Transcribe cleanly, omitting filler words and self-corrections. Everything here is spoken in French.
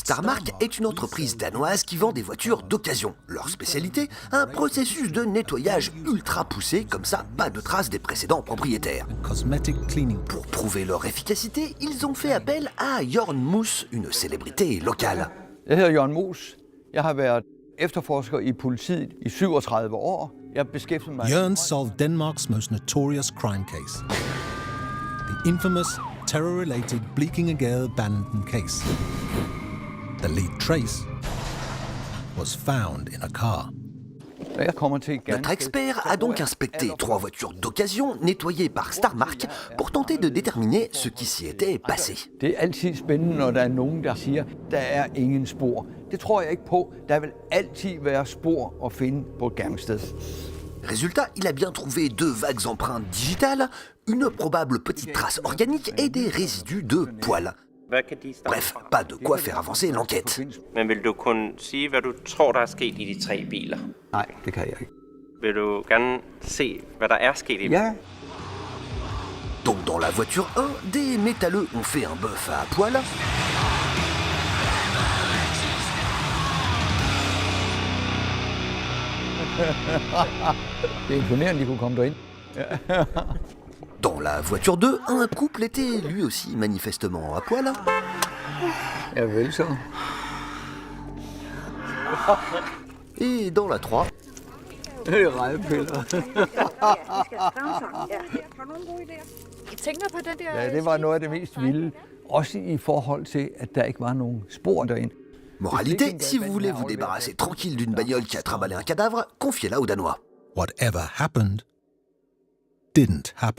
Starmark est une entreprise danoise qui vend des voitures d'occasion. Leur spécialité, un processus de nettoyage ultra poussé, comme ça, pas de traces des précédents propriétaires. Pour prouver leur efficacité, ils ont fait appel à Jørn Moos, une célébrité locale. Jeg hedder Jørn Moos. Jeg har været efterforsker i politiet i 37 år. Jeg beskæftiger mig... Jørn solved Denmark's most notorious crime case. The infamous terror-related Blekinge-Gade-Banden case. The lead trace was found in a car. Notre expert a donc inspecté 3 voitures d'occasion nettoyées par Starmark pour tenter de déterminer ce qui s'y était passé. Det er altid spændende, når der er nogen, der siger, der er ingen spor. Det tror jeg ikke på. Der vil altid være spor at finde på et gerningssted. Résultat, il a bien trouvé 2 vagues empreintes digitales, une probable petite trace organique et des résidus de poils. Bref, pas de quoi faire avancer l'enquête. Men vil du kunne sige, hvad du tror, der er sket i de 3 biler? Nej, det kan jeg ikke. Vil du gerne se, hvad der er sket i dem? Ja. Donc dans la voiture 1, des métalleux ont fait un bœuf à poil. Det er imponerende, de kunne komme derind. Dans la voiture 2, un couple était lui aussi manifestement à poil. Ja, vel så. Et dans la 3, Det er rejepiller. Jeg tænker på den der... Ja, det var noget af det mest vilde. Også i forhold til, at der ikke var nogen spor derinde. moralité, si vous voulez vous débarrasser tranquille d'une bagnole qui a trimballé un cadavre, confiez-la aux Danois. Whatever happened didn't happen.